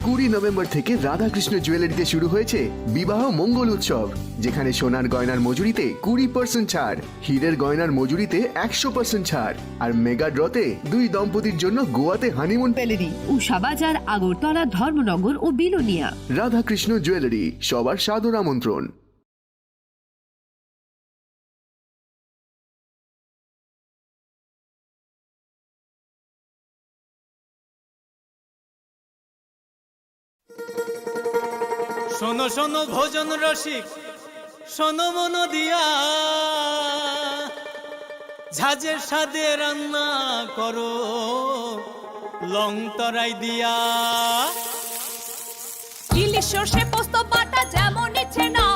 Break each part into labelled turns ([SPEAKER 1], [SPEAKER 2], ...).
[SPEAKER 1] 20 November থেকে রাধাকৃষ্ণ জুয়েলারিতে শুরু হয়েছে বিবাহ মঙ্গল উৎসব, যেখানে সোনার গয়নার মজুরিতে 20% ছাড়, হীরের গয়নার মজুরিতে 100% ছাড়, আর মেগা ড্রতে 2 দম্পতির জন্য গোয়াতে হানিমুন
[SPEAKER 2] জুয়েলারি উষাবাজার, আগরতলা, ধর্মনগর ও বিলোনিয়া।
[SPEAKER 1] রাধাকৃষ্ণ জুয়েলারি, সবার সাদর আমন্ত্রণ।
[SPEAKER 3] শোনো শোনো ভোজন রসিক, শোনো মন দিয়া, ঝাঁঝের স্বাদে রান্না করো লং তরাই দিয়া।
[SPEAKER 4] ইলিশ সর্ষে পোস্ত বাটা যেমন ইচ্ছে নাও,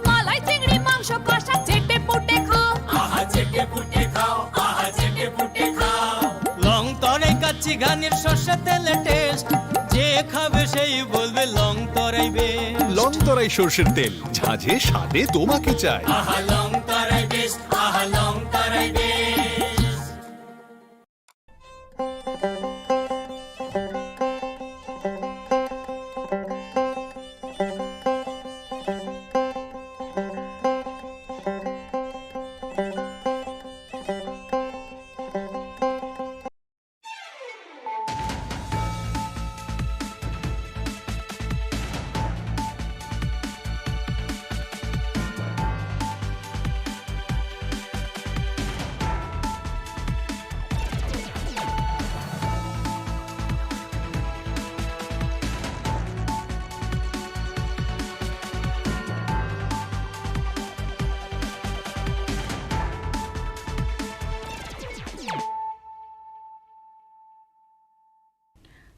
[SPEAKER 4] মালাই চিংড়ি মাংস কষা চেটে পুটে খাও,
[SPEAKER 3] আহা চেটে পুটে খাও, আহা চেটে পুটে খাও। লং তরাই কাচ্চি ঘানির সর্ষে তেলে টেস্ট, যে খাবে সেই বলবে লং তরাই বেশ।
[SPEAKER 5] লং তরাই সর্ষের তেল, ঝাঁঝে স্বাদে তোমাকে চাই।
[SPEAKER 3] আহা লং তরাই বেশ, আহা লং তরাই বেশ।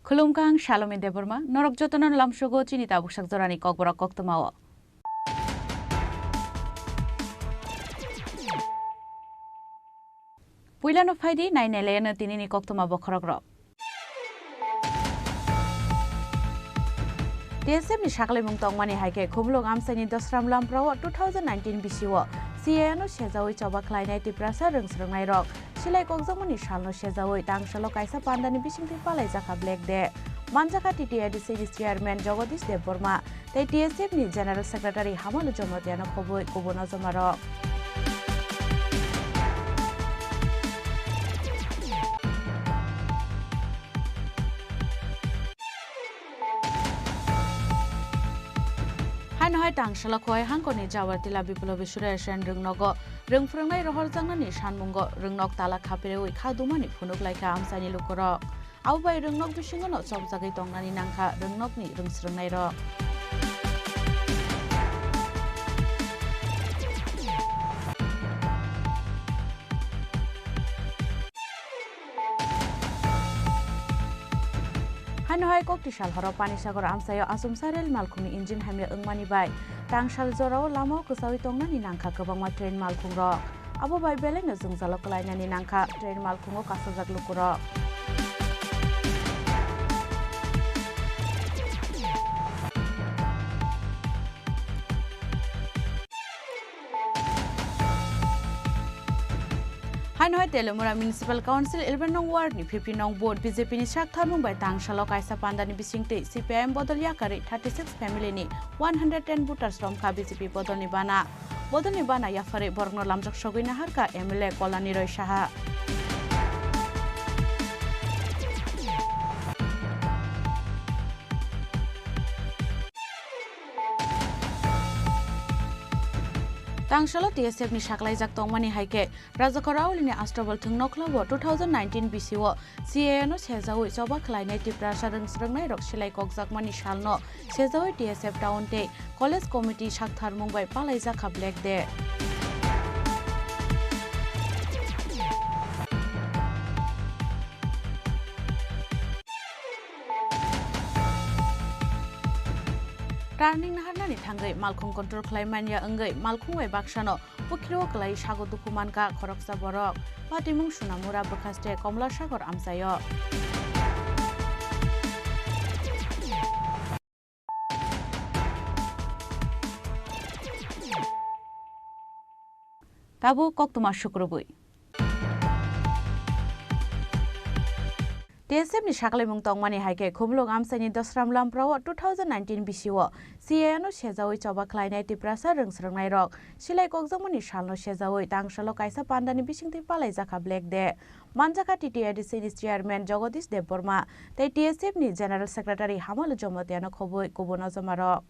[SPEAKER 6] Khulumkang Shalom Deborma, Norok Jotonan Lamshogo, Chinita Bushak Zorani Kokborok Koktomawa. Puilan of Heidi, 9 Elena Tinini Koktoma Bokorogro. TSM ni Shakle Mungtong Mani Hike, Kumlog Amsani Dosram Lampro 2019 BCO, Sieno Shezawi Choba Klein Prasa Rings Rungairok. Silai Kongzamani Shalno Shezawi, Tang Shalo Kaisa Pandani Bishing Pipala Zaka Black Day. Manjaka TTID Series Chairman Jogadish Deborma, the TSM ni General Secretary Hamalu Jomotiano Kobo Kubono Zamaro. Hanoi Tang Shalakoi Hankoni Jawartila Bipulo Shan Rungnogo, Rungfrungai Rohorjangani Shanmungo, Rungnok Tala Kapere, Kadumani, Funuk like Amsani Lukoro. Au by Rungnok Bishingono, Somsaki Tongani Nanka, Rungnokni, Rungsrungairo. Hanoi Kokti Shal Horopani Sagor Amsayo Asum Sarel Malkuni Engine Hamil Ungmani Bai, Tang Shal Zorao Lamo Kusawi Tongani Nanka Kabama Train Malkung Rock. Abo by Beleng Zungzalokalaina Nanka, Train Malkungo Kasazak Lukuro. Hanoi Telumura Municipal Council 11 Ward ni 15 Board BJP ni Shak Tharmung by Tang Shalo Kaisa Pandani Bisingte CPIM Bodol Yakari 36 family ni 110 voters from Ka BJP Bodol ni Bana Yafare Borno Lamjak Shogina Harka MLA Kolani Roy Shaha. Tangshalo TSF ni Shaklai Jak Tongmani Haike, Rajakorao ni Astrobal Tungnoklo 2019 BCO, CANO Shezawi Soba Klein Prasa Rungsrungai Rock Shilai Kokzakmani Shalno, Shezawi TSF Town Day, College Committee Shak Tharmung by Palaiza Kablek Day. Turning Naharnani Tangai, Malkung Control Claimania Ungai, Malkung Bakshano, Pukiro Kalai Shago Dukumanka, Koroksa Borok, Patimung Shunamura Bukaste, Komla Shagor Amsayo. Tabu Koktuma Shukrubui. TSF ni saklemung tongmani haike khumlung amsaini dosram lamprao 2019 bisio CA no shejawai choba khlainai tiprasa rungsrangnai rok silai kokjongmani salno shejawai tangshalo kaisa pandani bisingti palai jaka black de manjaka TTADC ni chairman Jagadish Deborma tei TSF ni general secretary Hamal Jomatiano khoboi kubono jamaro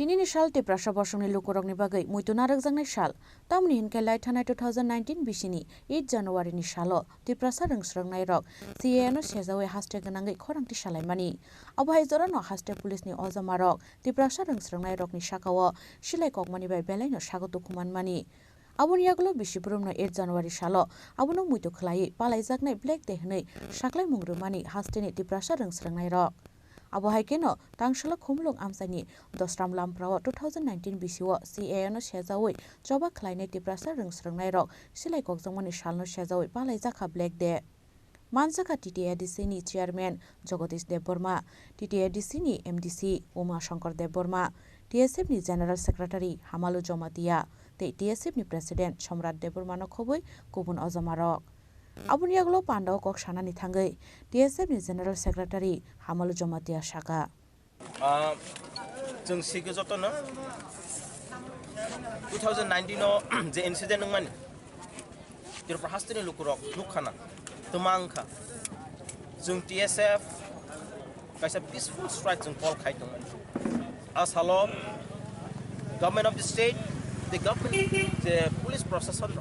[SPEAKER 6] Tinini shal te prasha borsongni lukurokni bagai muituna rakjangnai shal tamni hinkai laithanai 2019 bisini 8 January ni shalo te prasha rungsrangnai rok CA no shejawai haste ganangai khorangti salaimani abhai jorano haste police ni ojama rok te prasha rungsrangnai rok ni sakao silai kokmani bai belai no sagoto kumanmani aboni yagulo bisiprum no 8 January shalo abono muito khlai palaijaknai black day hnai saklai mungrumani haste ni te prasha rungsrangnai rok abo haikeno tangshalo khumlung amsani dosram lamprao 2019 bisio CA no shejawai choba khlainai tiprasa rungsrangnai rok silai kokjongmani salno shejawai palai jaka black day manjaka TTADC ni chairman Jagadish Deborma TTADC ni MDC Uma Shankar Deborma TSF ni general secretary Hamalu Jomatia te TSF ni president Somrat Deborma no khoboi kubun ojamarok abuni aglo pandao kok sanani thangai TSF ni general secretary Hamalu Jomatia Shaka
[SPEAKER 7] जों सिगे जतन 2019 no je incident ngani tirpa hastini lukurok lukhana tumangkha जों TSF kaisa peaceful strike जों call khai dong as hello government of the state the government the police procession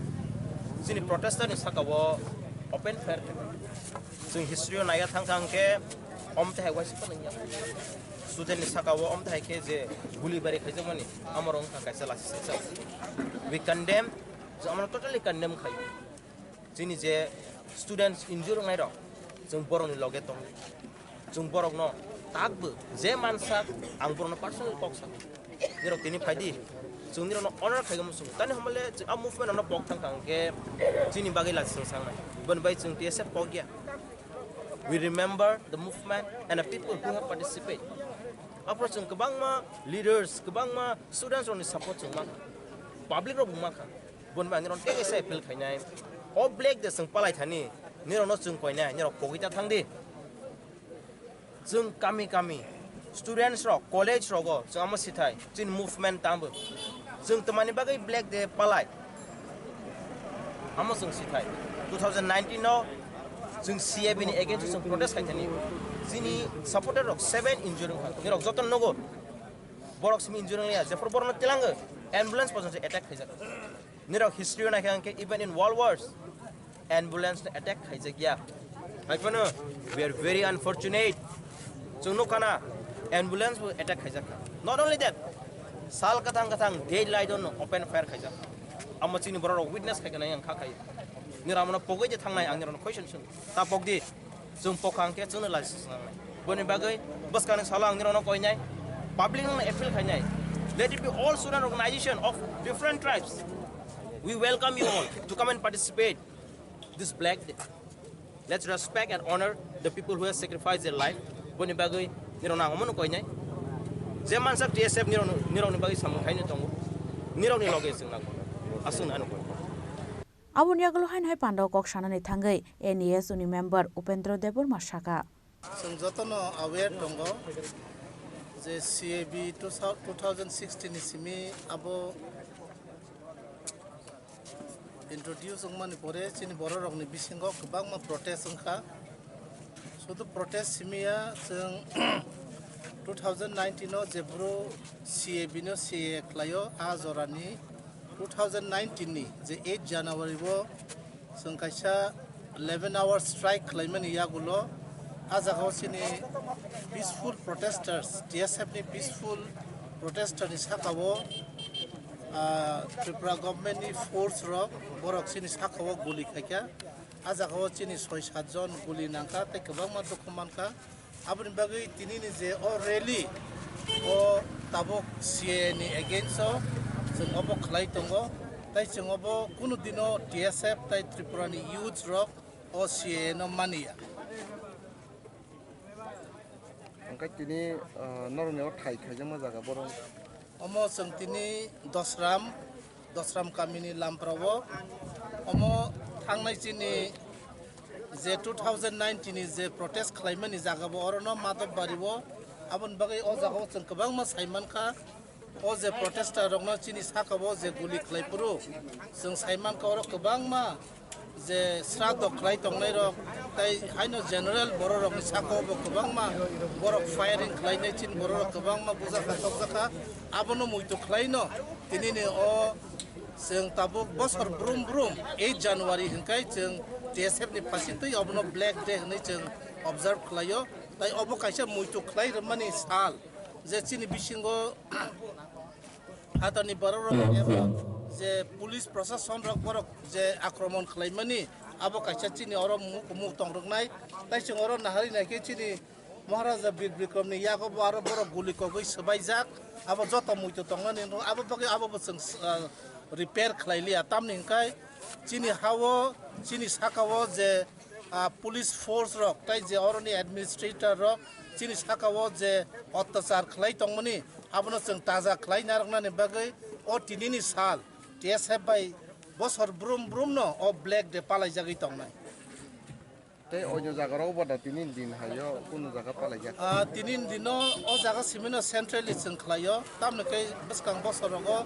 [SPEAKER 7] jini protester ni sakawo open fair जों history naya thang ke omte hai wasi pannya student ni sakawo omte hai ke je guli bari khajamani amarong kaisa lasi we condemn jo amar totally condemn khai jini je students injure ngai ro जों borong ni loge tong जों borok no takbu je mansa ang borong personal koksa niro tini phaidi जों niro no honor khaigam sung tani hamale a movement no pok thang ke jini bagai la sung sang bon bai जों TSF pogya we remember the movement and the people who have participated approach जों kebang ma leaders kebang ma students on support जों ma public ro buma kha bon bai niro te sai appeal khainai o black de जों palai thani niro no जों koina niro pogita thangdi जों kami students ro college ro go जों ama sithai chin movement tambo जों tamani bagai black de palai ama जों sithai 2019 no जों CAB ni against जों protest khaithani jini supporter ro 7 injury niro joton nogo borok simi injury ya jefor borno tilang ambulance person attack khaijak niro history na khanke even in world wars ambulance attack khaijak ya haipano we are very unfortunate जोंनो खाना ambulance attack khaijak not only that sal katang daylight on open fire khaijak amachini borok witness khaigana yang khakai niramona pogoi je thangnai angniron question sun ta pogdi जों pokhang ke जोंनो license nangnai boni bagai baskani sala angniron koinai public no appeal khainai let it be all student organization of different tribes we welcome you all to come and participate this black day let's respect and honor the people who have sacrificed their life boni bagai nirona ngomono koinai je mansa TSF nironi bagai samung khaini tongo nironi loge singna asun anu
[SPEAKER 6] abuni aglo hain hai pandao kok sanani thangai NES uni member Upendra Deborma Shaka
[SPEAKER 8] जों जतन aware दंगो जे CAB 2016 नि सिमी आबो introduce ngमनि परे चिनि बर रगनि बिसिंगो गोबां मा protest ओंखा सुदु protest सिमिया जों 2019 नो जेब्रो CAB नो CA क्लायो आ जरानि 2019 नि जे 8 January वो जों कायसा 11 hour strike claimani yagulo azagaw sini peaceful protesters TSF ni peaceful protesters ni sakawo Tripura government ni force ro borok sini sakawo guli khaikya azagaw sini 6-7 jon guli nangka te kebang ma dokuman ka aboni bagai tini ni je o rally o tabok CA ni against जों अबो खलाई दंगो ताई जों अबो कुनु दिनो TSF ताई त्रिपुरानि youth rock o CA no mania
[SPEAKER 9] angkai tini norone o thai khaijang ma jaga borong
[SPEAKER 8] omo जों tini dosram kamini lamprawo omo thangnai chini je 2019 ni je protest khlaimani jagabo orono madop baribo abon bagai o jagao जों गोबां ma saiman kha o je protester rokno chini sakabo je guli khlaipuru जों saiman ka oro गोबां ma je srado khlai tongnai rok tai haino general boro rok ni sakabo गोबां ma borok firing khlainai chin boro rok गोबां ma buja kha tokjaka abono muito khlaino tinini o जों tabuk bosor brum 8 January hinkai जों TSF ni pasitui abono black day hinai जों observe khlaio tai obo kaisa muito khlai mani sal je chini bisingo hatani borok ebo je police proshashan rok borok je akromon khlaimani abo kaisa chini oro mu tongroknai tai जों oro nahari naike chini Maharaja Bir Bikram ni yakob aro borok guli kogoi sabaijak abo joto muito tongnani abo bagai abo जों repair khlaili atamni hinkai chini hawo chini sakawo je police force rok tai je oroni administrator rok chini sakawo je অত্যাচার khlai tongmani abono जों taja khlai naroknani bagai o tinini sal TSF bai bosor brum no o black de palai jagi tongnai
[SPEAKER 9] tei ojo jaga ro bada tinin din hayo kuno jaga palai jak
[SPEAKER 8] tinin dino o jaga simino centrally जों khlaio tamne kai biskang bosor rogo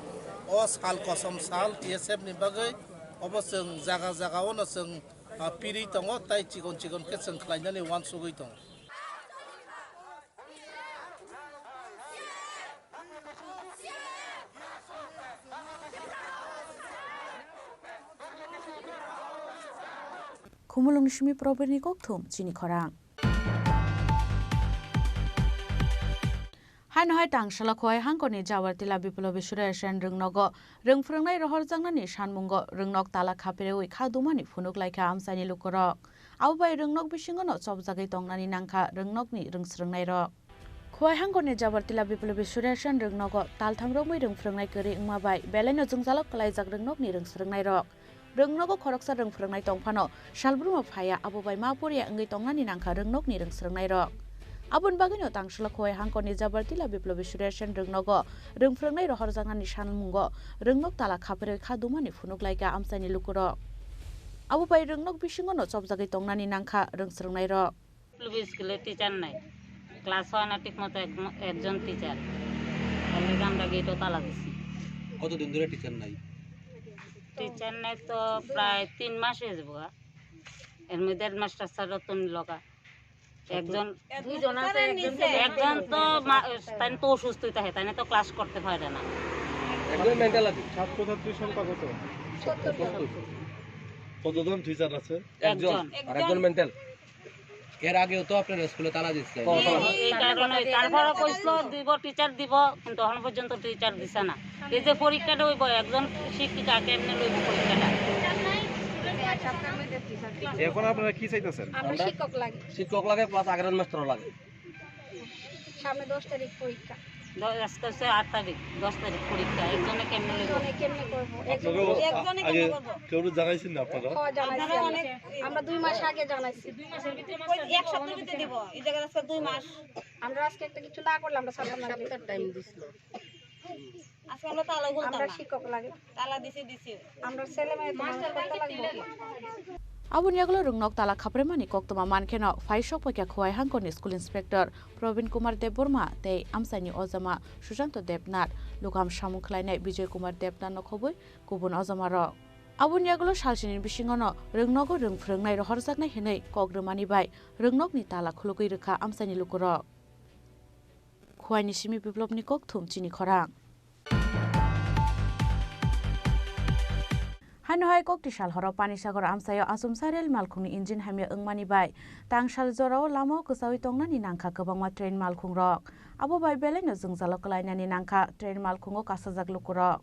[SPEAKER 8] o sal kosom sal TSF ni bagai obo जों jaga ono जों piri tongo tai chigon ke जों khlainani wan sugoi tongo
[SPEAKER 6] Khumulung shimi properni kokthum Chini Khorang Haino hai tangshala khoi hangkoni jawartila biplobi sureshan rungnogo rungfrungnai rohor jangnani sanmungo rungnok tala khapereui khadumani phunuk laika amsani lukorok abai rungnok bisingono chobjagai tongnani nangkha rungnokni rungsrungnai rok khoi hangkoni jawartila biplobi sureshan rungnogo talthamrokmui rungfrungnai kari ungmabai belaino jungjalok kalaijak rungnokni rungsrungnai rok rungnogo khoroksa rungfrungnai tongphano salbruma phaya abai mapuria ngai tongnani nangkha rungnokni rungsrungnai rok abun bagino tangshala khoi hangkoni jabartila biplobi sureshan rungnogo rungfrungnai rohor jangnani sanmungo rungnok tala khapere khadumani phunuk laika amsani lukuro abu bai rungnok bisingono chobjagai tongnani nangkha rungsrungnai rok
[SPEAKER 10] biplobi skule teacher nai class 1 na ঠিকমতো একজন teacher তাহলে আমরা Geto তালা দিছি
[SPEAKER 11] কতদিন ধরে teacher নাই
[SPEAKER 10] তো প্রায় 3 মাস হয়ে যাবো এর মধ্যে মাস্টার স্যার রতন লগা একজন দুইজন আছে একজন তো তাই তো অসুস্থ থাকে তাই তো ক্লাস করতে পারে না
[SPEAKER 11] একজন মেন্টাল আছে ছাত্রছাত্রীর সংখ্যা কত 70 কতজন টিচার আছে একজন আর একজন মেন্টাল এর আগেও তো আপনার স্কুলে তালা দিছিল
[SPEAKER 10] এই কারণে তারপরে কইছিল দিব টিচার দিব কিন্তু এখন পর্যন্ত টিচার দিছে না এই যে পরীক্ষাটা হইব একজন শিক্ষিকা কেমনে লইব পরীক্ষাটা
[SPEAKER 11] এখন আপনারা কি চাইতেছেন
[SPEAKER 12] আমরা
[SPEAKER 11] শিক্ষক লাগে প্লাস আগের মাস্টার লাগে
[SPEAKER 12] সামনে 10 তারিখ পরীক্ষা
[SPEAKER 10] আজকে 8 তারিখ 10 তারিখ পরীক্ষা একজনে কেমনে লইব
[SPEAKER 12] কেমনে করব
[SPEAKER 11] একজনে কেমনে করব কেউ জানাইছেন না আপনারা
[SPEAKER 12] জানাইছি অনেক আমরা 2 মাস আগে জানাইছি 2 মাসের ভিতরে এক সপ্তাহের ভিতরে দেব এই জায়গা আজকে 2 মাস আমরা আজকে একটা কিছু না করলে আমরা সপ্তাহ টাইম দিছিল আজকে আমরা তালা বলতাম আমরা শিক্ষক লাগে তালা দিছি আমরা ছেলে মেয়ে মাস্টার করতে লাগবে
[SPEAKER 6] Abun yaglo rungnok tala khapremani koktoma mankheno faishok pakya khwai hangkoni school inspector Probin Kumar Deborma tei amsani ojama Sujanto Debnat lukam samukhlainai Bijoy Kumar Debnat no khoboi kubun ojama ro Abun yaglo salsini bisingono rungnogo rungfrungnai rohorjaknai hinai kogrumani bai rungnokni tala khulugoi rukha amsani lukuro khwaini simi biplobni kokthum Chini Khorang Haino hai kok tisal horo pani sagor amsayo asumsarel malkhungni engine hamya ungmani bai tangsal jorao lamo kusawi tongnani nangkha kwbangma train malkhung rok abo bai belaino jungjalo klainani nangkha train malkhungo kasajak lukurok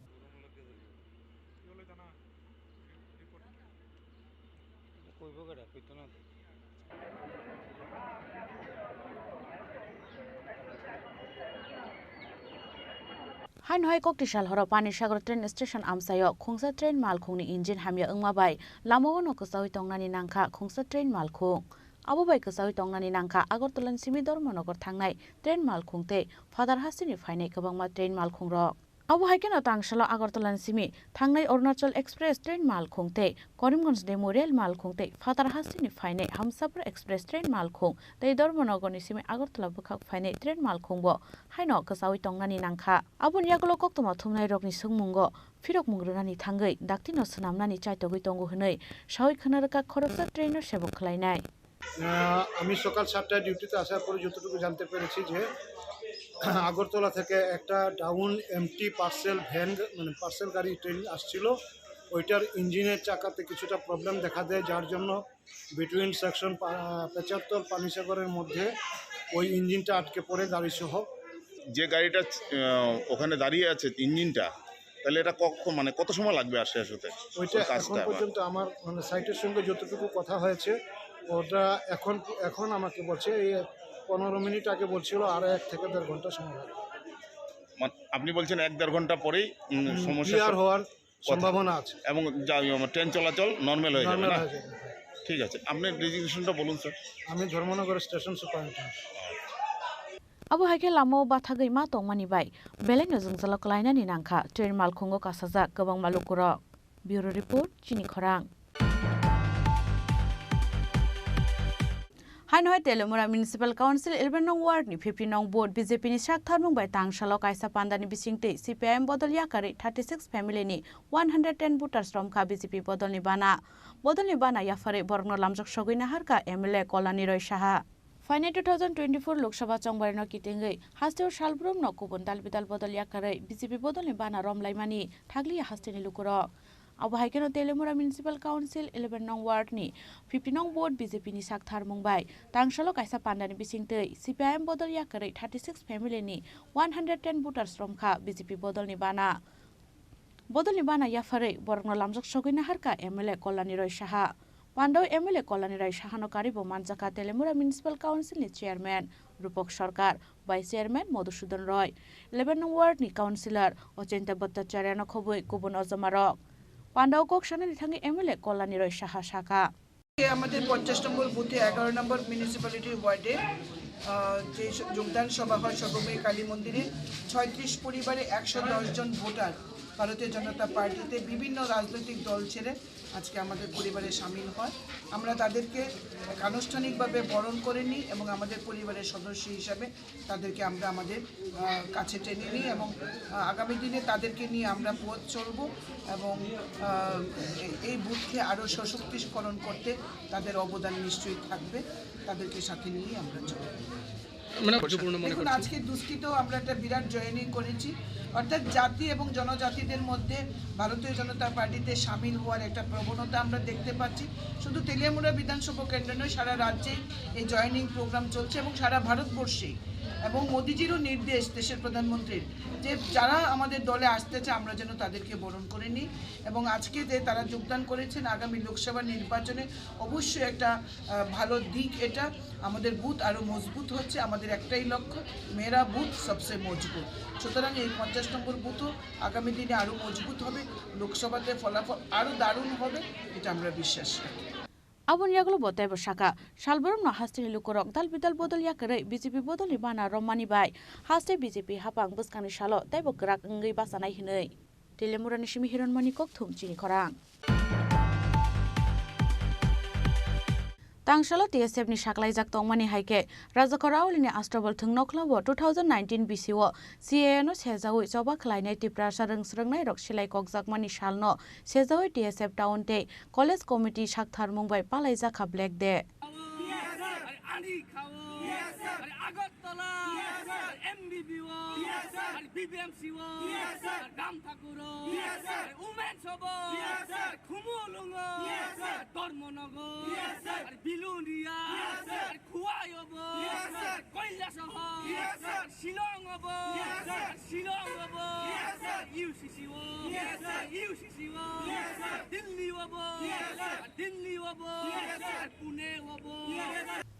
[SPEAKER 6] हाइन हाय कक्टिसाल हर Panisagar train station आमसायो खुंसा train मालखुंनि engine हामिया ओंमाबाय लामाओ नकसावै तंगनानि नांखा खुंसा ट्रेन मालखुं आबो बाय कसावै तंगनानि नांखा आगरतलानि सिमि धर्मनगर थांनाय ट्रेन मालखुंते फादार हासिनि फायनाय गोबांमा ट्रेन मालखुं रक आबो हायकेन तांसालो आगरतलानि सिमि थांनाय अरुणाचल एक्सप्रेस ट्रेन मालखुंते करीमगंज डेमु रेल मालखुंते फादार हासिनि फायनाय हमसापुर एक्सप्रेस ट्रेन मालखुं तै धर्मनगरनि सिमि आगरतला बुखाक फायनाय ट्रेन मालखुंबो हायनो कसावै तंगनानि नांखा आबो नियागलो कक्तमा थुमनाय रकनि सुंमुंगो फिरक मुंग्रोनानि थांगै दाक्तिनो सोनामनानि चाइतगै तंगो हनै सावै खनारका खरकसा ट्रेन सेबो खलायनाय
[SPEAKER 13] আমি সকাল 7টায় ডিউটিতে আসার পরে যতটুকু জানতে পেরেছি যে আগরতলা থেকে একটা ডাউন এমটি পার্সেল ভ্যান মানে পার্সেল গাড়ি ট্রেন আসছিল ওইটার ইঞ্জিনের চাকাতে কিছুটা প্রবলেম দেখা দেয় যার জন্য বিটুইন সেকশন 75 পানিসাগরের মধ্যে ওই ইঞ্জিনটা আটকে পড়ে গাড়ি সহ
[SPEAKER 14] যে গাড়িটা ওখানে দাঁড়িয়ে আছে ইঞ্জিনটা তাহলে এটা মানে কত সময় লাগবে আসতে
[SPEAKER 13] ওইটা এখন পর্যন্ত আমার মানে সাইটের সঙ্গে যতটুকু কথা হয়েছে ওটা এখন আমাকে বলছে এই 15 মিনিট আগে বলছিল আর 1 থেকে 1.5 ঘন্টা সময় লাগবে
[SPEAKER 14] আপনি বলছেন 1-1.5 ঘন্টা পরেই সমস্যা
[SPEAKER 13] ক্লিয়ার হওয়ার সম্ভাবনা আছে
[SPEAKER 14] এবং ট্রেন চলাচল নরমাল হয়ে যাবে না ঠিক আছে আপনি রেজিগনেশনটা বলুন স্যার
[SPEAKER 13] আমি ধর্মনগর স্টেশন সুপারিনটেন্ডেন্ট
[SPEAKER 6] आबो हायके लामो बाथागै मा तंमानि बाय बेलेनो जोंजला कलायनानि नांखा ट्रेन मालखुंगो कासाजा गोबां मालुकुर ब्यूरो रिपोर्ट चिनी खरां हाइनहाय तेलुमुरा म्युनिसिपल काउन्सिल 11 नং वार्ड नि 50 नং बोर्ड बीजेपी नि साकथार मुंबाय तांसालो कायसा पान्दानि बिसिंते सीपीआईएम बदल याकारै 36 फैमिलीनि 110 भोटार्स रमखा बीजेपी बदलनि बाना याफारै बरगनो लामजक सगैना हारका एमएलए कलानि रय साहा फाइने 2024 लोकसभा चंबारनो किटिंगै हास्तेव सालब्रम न कुबन दालबिदाल बदल याकारै बीजेपी बदलनि बाना रमलायमानि थाग्लिया हास्तेनि लुकुरक अब हायकेनो तेलुमुरा म्युनिसिपल काउन्सिल 11 नং वार्ड नि 50 नং बोर्ड बीजेपी नि साकथार मुंबाय तांसालो कायसा पान्दानि बिसिंतै सीपीआईएम बदल याकारै 36 फैमिलीनि 110 भोटार्स रमखा बीजेपी बदलनि बाना याफारै बरगनो लामजक सगैना हारका एमएलए कलानि रय साहा पांडव एमएलए कलानि राय साहानो कारिबो मानजाका तेलुमुरा म्युनिसिपल काउन्सिल नि chairman Rupak Sarkar vice chairman Madhusudan Roy 11 नং वार्ड नि काउन्सिलर अचिन्त्य भट्टाचार्यनो खबै गुबुन अजमारक पांडव कक्सानानि थांगे एमएलए कलानि रय साहा शाखा
[SPEAKER 15] আমাদের 50 নম্বর বুথে 11 নম্বর মিউনিসিপ্যালিটি ওয়ার্ডে যে যোগদান সভা হয় সর্বময় কালী মন্দিরে 36 পরিবারে 110 জন ভোটার ভারতীয় জনতা পার্টিতে বিভিন্ন রাজনৈতিক দল ছেড়ে আজকে আমাদের পরিবারে শামিল হয় আমরা তাদেরকে আনুষ্ঠানিকভাবে বরণ করে নিই এবং আমাদের পরিবারের সদস্য হিসাবে তাদেরকে আমরা আমাদের কাছে টেনে নিই এবং আগামী দিনে তাদেরকে নিয়ে আমরা পথ চলব এবং এই বুথকে আরও সশক্তিকরণ করতে তাদের অবদান নিশ্চয়ই থাকবে তাদেরকে সাথে নিয়ে আমরা চলব দেখুন আজকে দুষ্কৃত আমরা একটা বিরাট জয়েনিং করেছি অর্থাৎ জাতি এবং জনজাতিদের মধ্যে ভারতীয় জনতা পার্টিতে শামিল হওয়ার একটা প্রবণতা আমরা দেখতে পাচ্ছি শুধু তেলিয়ামুড়া বিধানসভা কেন্দ্র নয় সারা রাজ্যে এই জয়েনিং প্রোগ্রাম চলছে এবং সারা ভারতবর্ষে এবং মোদিজিরও নির্দেশ দেশের প্রধানমন্ত্রীর যে যারা আমাদের দলে আসতেছে আমরা যেন তাদেরকে বরণ করে নিই এবং আজকে যে তারা যোগদান করেছেন আগামী লোকসভা নির্বাচনে অবশ্যই একটা ভালো দিক এটা আমাদের বুথ আরও মজবুত হচ্ছে আমাদের একটাই লক্ষ্য মেরা বুথ সবচেয়ে মজবুত সুতরাং এই 50 নম্বর বুথও আগামী দিনে আরও মজবুত হবে লোকসভাতে ফলাফল আরও দারুণ হবে এটা আমরা বিশ্বাস রাখি
[SPEAKER 6] Abun yaglo botai bosaka salbarum no hastini lukurok dalbidal bodol yakare BJP bodoli bana romani bai haste BJP hapang buskani salo taibo grak ngai basanai hinai telemurani simi hironmani kok thum Chini Khorang Tangsalo TSF ni saklaijak tongmani haike Rajakaraulini astrobal thungnokhlawo 2019 BCO CA no sejawi joba khlainai Tripura sarung srungnai rok silai kokjakmani salno sejawi TSF town te college committee sakthar mungbai palaijaka black day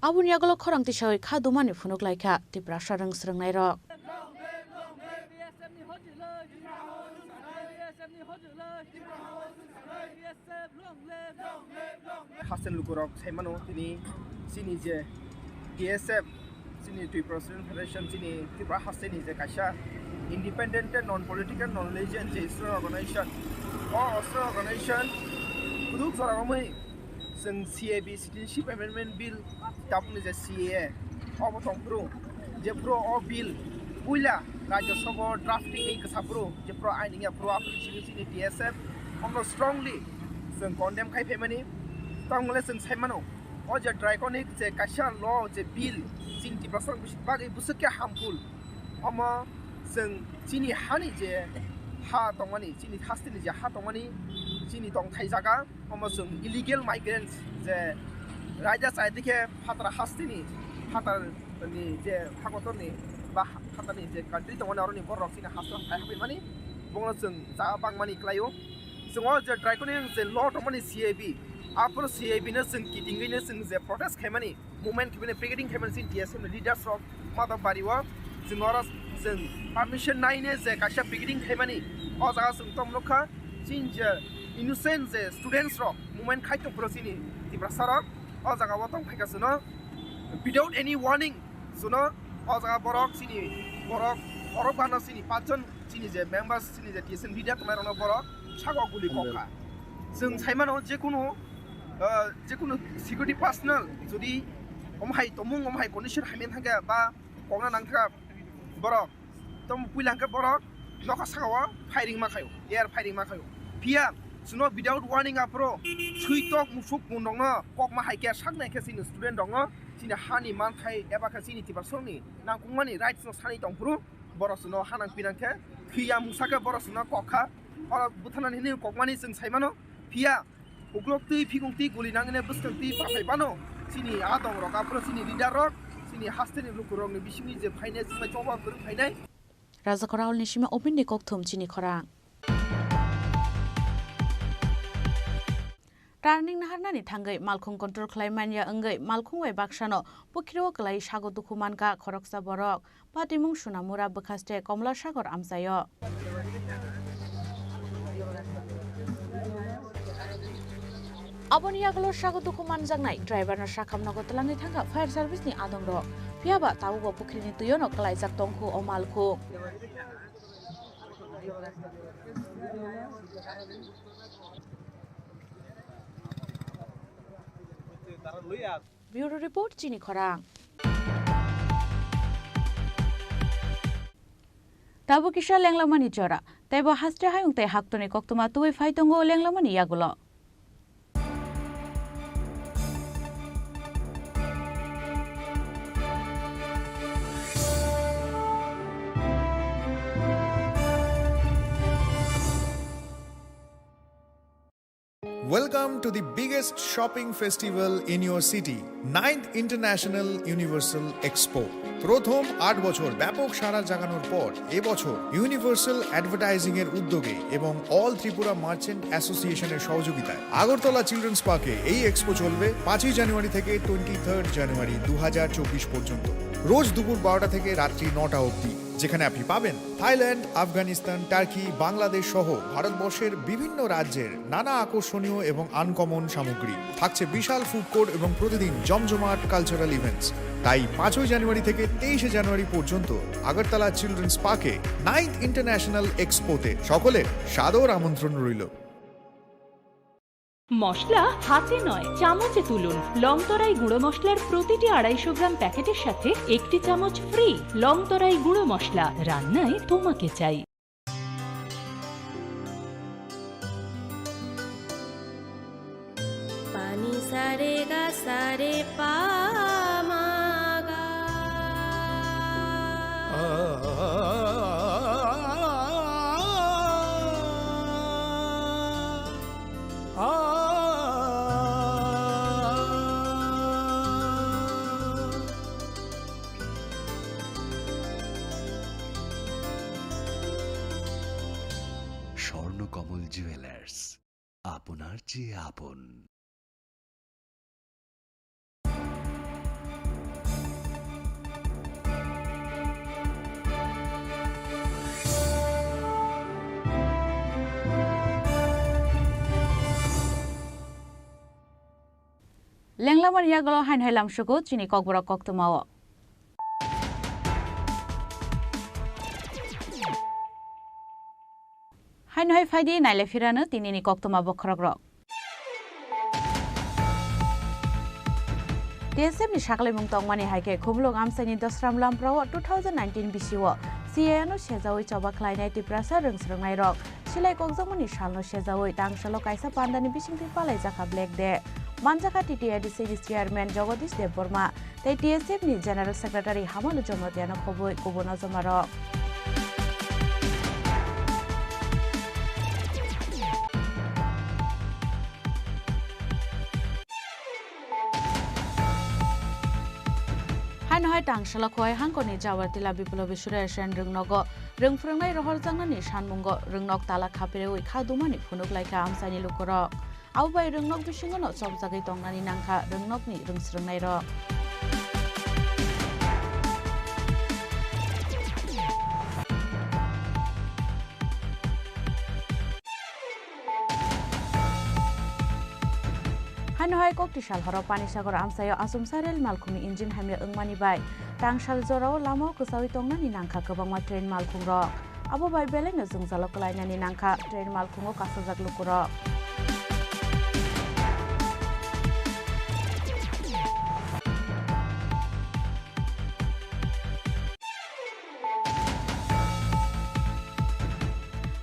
[SPEAKER 6] Abun yaglo khorang tisoi khadumani phunuk laika Tripura sarung srungnai rok
[SPEAKER 16] Hasan Lukurok Saimano Tini Chini Je DSF Chini Tripura Federation Chini Tripura Hasan is a Kasha independent and non-political non-religion organization or organization Kuduk Saramai Sing CAB Citizenship Amendment Bill Tapun is a CA Obotong Pro Jepro or Bill Willa Raja Sobo drafting a Sapro Jepro Ining a pro Chini DSF almost strongly Sing condemn Kai Pemani Tongless and Semano or the draconic the Kasha law the bill Sinti Basang Bagi Busaka harmful Oma Sing Chini Hani je Ha Tongani Chini Hastin is a Hatomani Chini Tong Taizaga almost illegal migrants the Raja Saidike Hatra Hastini Hatar the Hakotoni Hatani the country the one only for Roxina Hastan Money Bonusung Zabang Money Clayo so all the draconians the lot of money CAB after CAB nursing kidding nursing the protest Kemani movement given a picketing Kemani in TSM leaders of Mother Bariwa Sinoras permission 9 is a Kasha picketing Kemani Oza Tom Loka Ginger innocent students rock movement Kaito Prosini the Brasara Oza Watam Pakasuna without any warning Suna Oza Borok Sini Borok Orobana Sini Patton Sini the members Sini the TSM leader Marano Borok Chagoguli Koka Sung Simon Jekuno যেকোনো security personal যদি অমহাই তমুং অমহাই condition hymen থাকে বা কংনা নাংথা বরক তম পুইলাংকে বরক নকা সাগাওয়া firing মাখাयो air firing মাখাयो পিয়া Suno without warning আপরো সুইটক মুফুক মুনং cock মাহাই কে সাকনাই কেसिन student दङ सिनि हानि मानथाय एबा केसिनि तिबासनि नांकुमानि rights न सानि दंफुरु बरसनो हानां पिनांके खिया मुसाके बरसनो कखा अ बुथानानि नि ककमानि जों साइमानो पिया Uklokti Pigungti Gulinangane Buskanti Papaipano Sini Adong Rock Apro Sini Leader Rock Sini Hastin Lukurong Bishimi the Finance my job of Pine
[SPEAKER 6] Razakoral Nishima open the Koktum Chini Khorang Turning Harnani Tangai Malkung control Climania Ungai Malkung Bakshano Pukiro Kalai Shago Dukumanka Koroksa Borok Patimung Shunamura Bakaste Komla Shagor Amsayo Abonia Galo Shago Dukuman Zangai, driver na Shakam Nogotalangi Tanga, fire service ni Adong Rock. Piaba Tawu Pukini to Yono Kalai Zaktonku o Malku. Bureau Report Chini Khorang Tabu Kisha Langlamani Jora, Tebo Haste Hayung Te Haktoni Koktuma Tui Faitongo Langlamani Yagulo.
[SPEAKER 17] Welcome to the biggest shopping festival in your city, 9th International Universal Expo. প্রথম 8 বছর ব্যাপক সাড়া জাগানোর পর এবছর universal advertising এর উদ্যোগে এবং all Tripura merchant অ্যাসোসিয়েশনের সহযোগিতায় আগরতলা চিলড্রেন্স পার্কে এই এক্সপো চলবে 5 জানুয়ারি থেকে 23 জানুয়ারি 2024 পর্যন্ত রোজ দুপুর 12টা থেকে রাত্রি 9টা অবধি যেখানে আপনি পাবেন থাইল্যান্ড, আফগানিস্তান, টার্কি, বাংলাদেশ সহ ভারতবর্ষের বিভিন্ন রাজ্যের নানা আকর্ষণীয় এবং আনকমন সামগ্রী থাকছে বিশাল ফুড কোর্ট এবং প্রতিদিন জমজমাট কালচারাল ইভেন্টস তাই 5 জানুয়ারি থেকে 23 জানুয়ারি পর্যন্ত আগরতলা চিলড্রেন্স পার্কে 9th ইন্টারন্যাশনাল এক্সপোতে সকলের সাদর আমন্ত্রণ রইল
[SPEAKER 18] মশলা হাতে নয় চামচে তুলুন লংতরাই গুঁড়ো মশলার প্রতিটি 250 গ্রাম প্যাকেটের সাথে একটি চামচ ফ্রি লংতরাই গুঁড়ো মশলা রান্নায় তোমাকে চাই
[SPEAKER 19] পানি সারে গা সারে পা মা গা
[SPEAKER 20] স্বর্ণকমল জুয়েলার্স আপনার চেয়ে আপন
[SPEAKER 6] লেংলামান ইয়াগল হাইন হাইলাম সুকু চিনি ককবরক কক্তমাও হাইন হাই ফাইদি নাইলে ফিরানো তিনিনি কক্তমা বখরক rock DSF ni sakle mung tongmani haike khumlok amsani dosram lamprao 2019 bisiwo CA no sejawi choba khlainai tiprasa rungsrungnai rok silai kokjamoni salno sejawi tangshalo kaisa pandani bisingti palai jaka black day manjaka TTID series chairman Jagadish Deborma tai DSF ni general secretary Hamalu Jomatiano khoboi kubono jomaro Hanoi tangshalo khoi hangkoni jawartila biplobi sureshan rungnogo rungfrungnai rohor jangnani sanmungo rungnok tala khapire ui khadumani phunuk laika amsani lukoro aubai rungnok bisingono chobjagai tongnani nangkha rungnokni rungsrungnai ro Hanoi Koktisal Horo Panisagor Amsayo Asumsarel Malkumi Engine Hamya Ungmani Bai Tangsal Zorao Lamo Kusawi Tongnani Nangkha Kabangma Train Malkung Rok Abo Bai Beleng Zungzalo Kalainani Nangkha Train Malkungo Kasajak Lukuro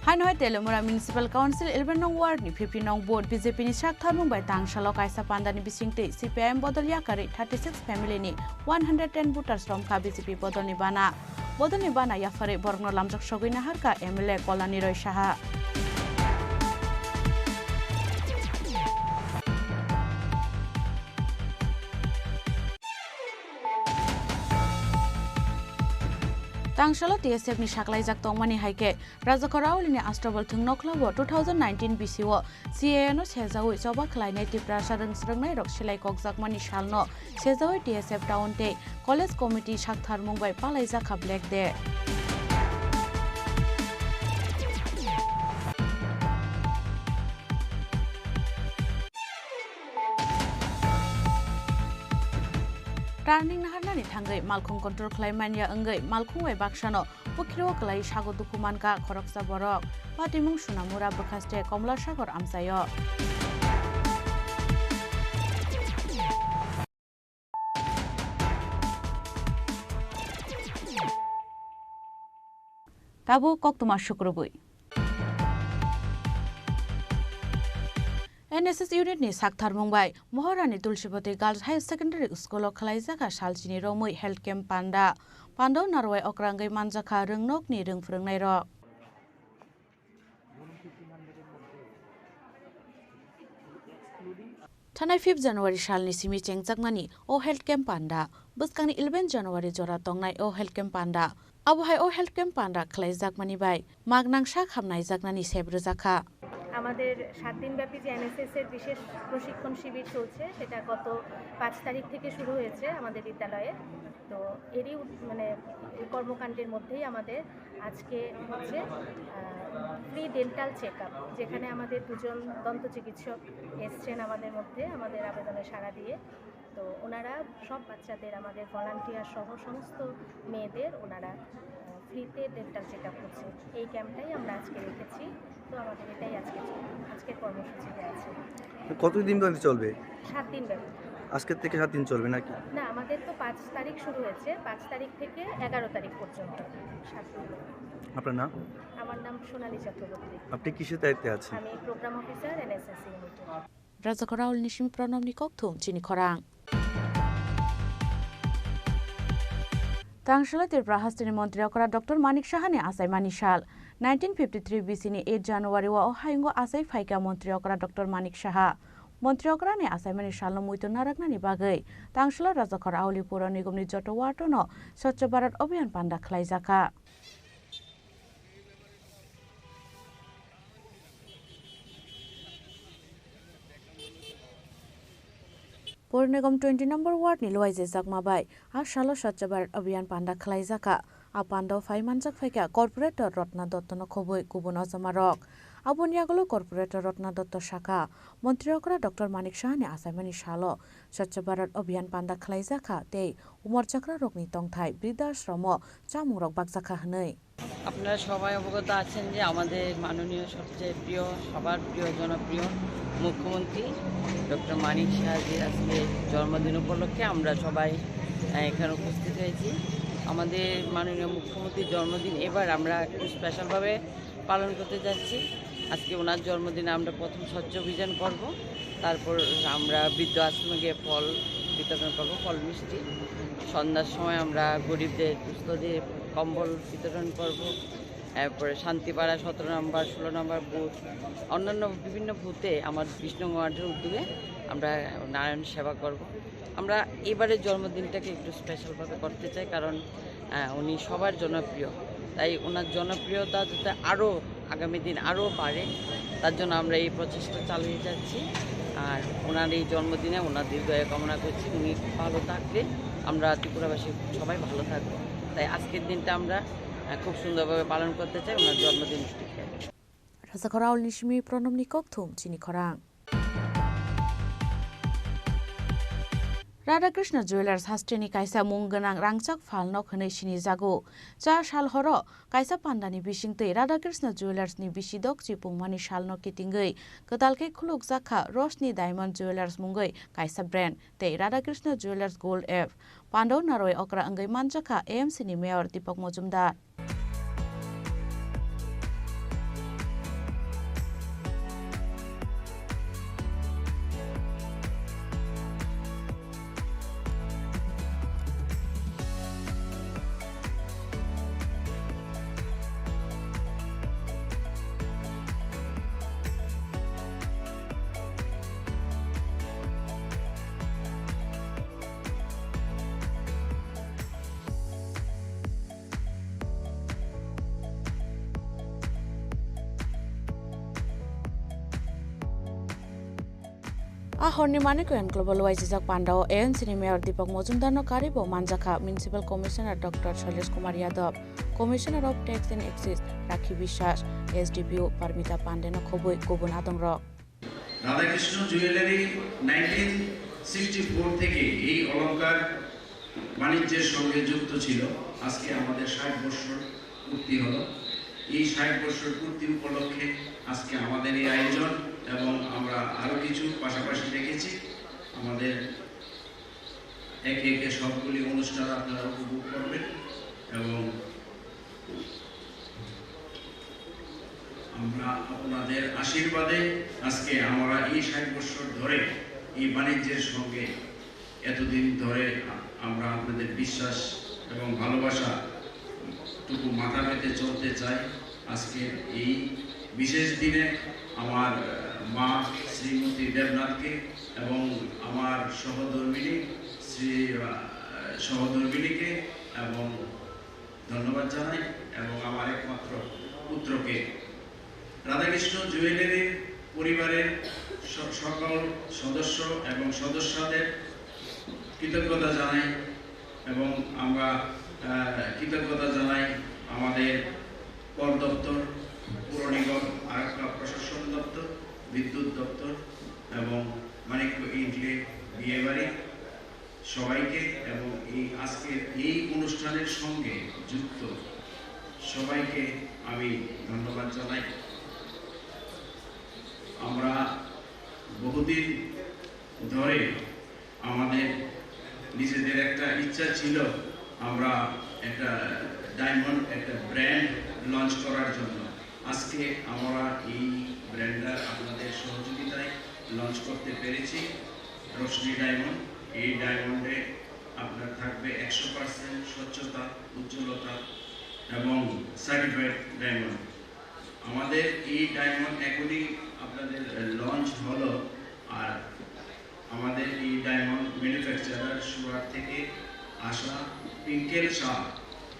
[SPEAKER 6] Hanoi Telemura Municipal Council 11 nong ward ni 50 nong board BJP ni sak thamung bai tangshalo kaisa pandani bisingte CPIM bodol yakari 36 family ni 110 voters from kha BJP bodol ni bana yafare borno lamjak sogina harka MLA Kolani Roy Saha Tangshalo TSF ni saklaijak tongmani haike Rajakaraulini Astrobal Thungnokhlabo 2019 BCO CA no sejawi choba khlainai tiprasa rungsrungnai rok silai kokjakmani salno sejawi TSF town te college committee saktharmung bai palaijak kha black day Turning naharnani thangai malkhung control khlaimania angai malkhung bai baksano pukiro klai sago dukumanka khoroksa borok patimung sunamura bokhaste Komla Sagar amsayo Tabu koktuma shukrubui NSS unit ni sakthar mumbai Moharani Tulsipati Girls High Secondary School o khalaijaka salchini romui health camp pando narwai okrangai manjaka rungnok ni rungfrungnai rok Thanai 5 January salni simi chengjakmani o health camp panda buskangni 11 January jora tongnai o health camp panda abuhai o health camp panda khlaijakmani bai magnangsa khamnai jaknani sebrujaka
[SPEAKER 21] আমাদের 7 দিনব্যাপী যে NSS এর বিশেষ প্রশিক্ষণ শিবির চলছে সেটা গত 5 তারিখ থেকে শুরু হয়েছে আমাদের বিদ্যালয়ে তো এরই মানে কর্মকাণ্ডের মধ্যেই আমাদের আজকে হচ্ছে ফ্রি ডেন্টাল চেকআপ যেখানে আমাদের দুজন দন্ত চিকিৎসক এসছেন আমাদের মধ্যে আমাদের আবেদনে সাড়া দিয়ে তো ওনারা সব বাচ্চাদের আমাদের ভলান্টিয়ার সহ সমস্ত মেয়েদের ওনারা ফ্রিতে ডেন্টাল চেকআপ করছে এই ক্যাম্পটাই আমরা আজকে রেখেছি তো আমাদের এটাই আজকের কর্মসূচিতে আছে
[SPEAKER 22] কতদিন ধরে চলবে
[SPEAKER 21] 7 দিন ব্যাপী
[SPEAKER 22] আজকে থেকে 7 দিন চলবে নাকি
[SPEAKER 21] না আমাদের তো 5 তারিখ শুরু হয়েছে 5 তারিখ থেকে 11 তারিখ পর্যন্ত 7 দিন
[SPEAKER 22] আপনার নাম
[SPEAKER 21] আমার নাম সোনালী চক্রবর্তী
[SPEAKER 22] আপনি কিসের দায়িত্বে আছেন
[SPEAKER 21] আমি programme officer NSS unit
[SPEAKER 6] Rajakaraul Nishim Pranamni Kokthum Chini Khorang Tangshala Tripura Hastini Montri Okra Dr. Manik Shahani Asai Manishal 1953 BC ni 8 January wa Ohaingo Asai Faika Montri Okra Dr. Manik Shaha Montri Okra ni Asai Manishal no muito naraknani bagai Tangshala Rajakarauli Pura Nigam ni Joto Wartono Swachh Bharat Abhiyan panda khlaijaka Pur Nigam 20 number ward ni loize jakma bai a shalo Swachh Bharat Abhiyan panda khlaijaka a pando 5 manjak faika corporator Rotna Dottono khoboi kubono jamarok আবনিয়াগুলো corporator Ratna Datta শাখা মন্ত্রীরা doctor মানিক সাহানি আসামিনি সালো স্বচ্ছ ভারত অভিযান পান্দা খালাইজাখা তেই উমরচাকরা রোগনি তংথাই বৃদ্ধাশ্রম চামুরক বাগজাখা হनै
[SPEAKER 1] আপনারা সবাই অবগত আছেন যে আমাদের মাননীয় সবচেয়ে প্রিয় সবার প্রিয় জনপ্রিয় মুখ্যমন্ত্রী ডক্টর মানিক সাহাজির আজকে জন্মদিন উপলক্ষে আমরা সবাই এখানে উপস্থিত হয়েছি। আমাদের মাননীয় মুখ্যমন্ত্রীর জন্মদিন এবার আমরা একটু স্পেশালভাবে পালন করতে যাচ্ছি। আজকে ওনার জন্মদিনে আমরা প্রথম স্বচ্ছ অভিযান করব, তারপর আমরা বৃদ্ধ আশ্রমে গিয়ে ফল বিতরণ করব, ফল মিষ্টি। সন্ধ্যার সময় আমরা গরিবদের দুস্থদের কম্বল বিতরণ করব। এরপরে শান্তিপাড়া 17 নম্বর 16 নম্বর বুথ অন্যান্য বিভিন্ন বুথে আমার 20 নং ওয়ার্ডের উদ্যোগে আমরা নারায়ণ সেবা করব। আমরা এবারের জন্মদিনটাকে একটু স্পেশালভাবে করতে চাই, কারণ উনি সবার জনপ্রিয়। তাই ওনার জনপ্রিয়তা যাতে আরও আগামী দিন আরও বাড়ে, তার জন্য আমরা এই প্রচেষ্টা চালিয়ে যাচ্ছি। আর ওনার এই জন্মদিনে ওনার দীর্ঘায়ু কামনা করছি। উনি ভালো থাকলে আমরা ত্রিপুরাবাসী সবাই ভালো থাকবো। তাই আজকের দিনটা আমরা খুব সুন্দরভাবে পালন করতে চাই ওনার জন্মদিনটিকে।
[SPEAKER 6] রাজাখরাউল নিশমি প্রণব নিকক থুম চিনি খরাং রাধাকৃষ্ণ জুয়েলার্স হাস্টেনি কাইসা মুং गोनां रांचाक फालनक हनै सिनि जागो 4 साल हरो काइसा पान्दानि बिसिंतै राधाकृष्ण जुवेलार्सनि बिसिदक चिपुंमानि सालनो किटिंगै गदालके खुलुक जाखा रोशनी डायमंड जुवेलार्स मुंगै काइसा ब्रांड तै राधाकृष्ण जुवेलार्स गोल्ड एफ पांडव नारोय अक्रा अंगै मानजाखा एएमसीनि मेयर दीपक मजुमदार आहरनि माने कोन ग्लोबल वाइजिजाक पांडाव एएनसीनि मेयर दीपक मजुमदारनो कारिबो मानजाखा municipal commissioner doctor Shailesh Kumar Yadav commissioner of tax and excise Rakhi Biswas SDPO Paramita पांडेनो खबुई गुबुन आदंर
[SPEAKER 2] রাধাকৃষ্ণ জুয়েলারি 1964 থেকে এই অলংকার বাণিজ্যের সঙ্গে যুক্ত ছিল। আজকে আমাদের 60 বছর পূর্তি হলো। এই 60 বছর পূর্তি উপলক্ষে আজকে আমাদের এই আয়োজন এবং আমরা আরো কিছু পাশাপাশি রেখেছি। আমাদের একে একে সবগুলি অনুষ্ঠান আপনারা উপভোগ করবেন এবং আমরা আপনাদের আশীর্বাদে আজকে আমরা এই 60 বছর ধরে এই বাণিজ্যের সঙ্গে এতদিন ধরে আমরা আপনাদের বিশ্বাস এবং ভালোবাসা টুকু মাথা পেতে চলতে চাই। আজকে এই বিশেষ দিনে আমার মা শ্রীমতী দেবনাথকে এবং আমার সহধর্মিণীকে এবং ধন্যবাদ জানাই এবং আমার একমাত্র পুত্রকে। রাধাকৃষ্ণ জুয়েলারি পরিবারের সকল সদস্য এবং সদস্যদের কৃতজ্ঞতা জানাই এবং আমরা কৃতজ্ঞতা জানাই আমাদের কর দপ্তর, পৌর নিগম, আরেকটা প্রশাসন দপ্তর, বিদ্যুৎ দপ্তর এবং মানিকপুর ইন্টলে বিয়েবাড়ি সবাইকে এবং এই আজকের এই অনুষ্ঠানের সঙ্গে যুক্ত সবাইকে আমি ধন্যবাদ জানাই। আমরা বহুদিন ধরে আমাদের নিজেদের একটা ইচ্ছা ছিল আমরা একটা ডায়মন্ড একটা ব্র্যান্ড লঞ্চ করার জন্য। আজকে আমরা এই ব্র্যান্ডটা আপনাদের সহযোগিতায় লঞ্চ করতে পেরেছি। রোশনি ডায়মন্ড, এই ডায়মন্ডে আপনার থাকবে 100% স্বচ্ছতা, উজ্জ্বলতা এবং সার্টিফাইড ডায়মন্ড। আমাদের এই ডায়মন্ড এখনই আপনাদের লঞ্চ হলো আর আমাদের এই ডায়মন্ড ম্যানুফ্যাকচারার সুরাট থেকে আসা পিঙ্কেল শাহ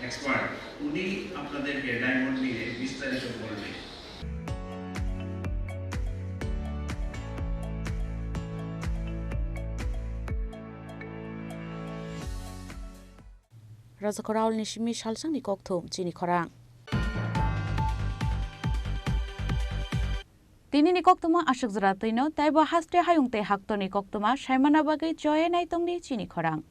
[SPEAKER 2] এক্সপার্ট, উনি আপনাদেরকে ডায়মন্ড নিয়ে বিস্তারিত বলবেন।
[SPEAKER 6] राजाखराउल निशिमी सालसांनि ककथुम चिनि खरां Tinini koktoma ashuk zratino, taiba haste hayungte haktoni koktoma, shaimana bagai joye naitongni Chini Khorang.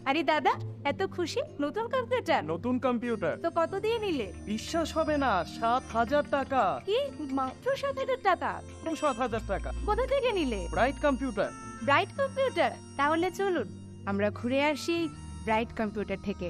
[SPEAKER 4] আরে দাদা এত খুশি নতুন কম্পিউটার
[SPEAKER 5] নতুন কম্পিউটার
[SPEAKER 4] তো কত দিয়ে নিলে
[SPEAKER 5] বিশ্বাস হবে না 7,000 টাকা
[SPEAKER 4] কি মাত্র 7,000 টাকা
[SPEAKER 5] 7,000 টাকা
[SPEAKER 4] কোথা থেকে নিলে
[SPEAKER 5] ব্রাইট কম্পিউটার
[SPEAKER 4] ব্রাইট কম্পিউটার তাহলে চলুন আমরা ঘুরে আসি ব্রাইট কম্পিউটার থেকে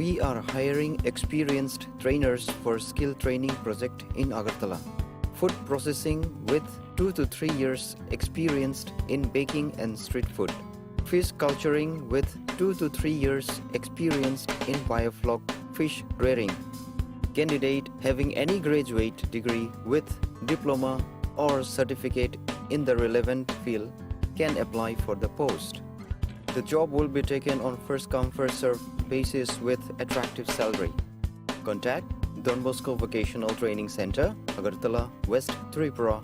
[SPEAKER 23] We are hiring experienced trainers for skill training project in Agartala. Food processing with 2 to 3 years experienced in baking and street food. Fish culturing with 2 to 3 years experienced in biofloc fish rearing. Candidate having any graduate degree with diploma or certificate in the relevant field can apply for the post. The job will be taken on first come first served basis with attractive salary. Contact Don Bosco Vocational Training Center, Agartala, West Tripura.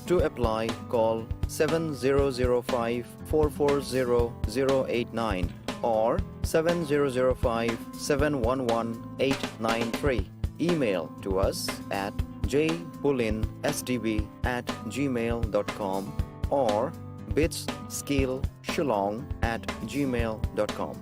[SPEAKER 23] To apply, call 7005 440 089 or 7005 711 893. Email to us at jpulinsdb@gmail.com or bitskillshillong@gmail.com.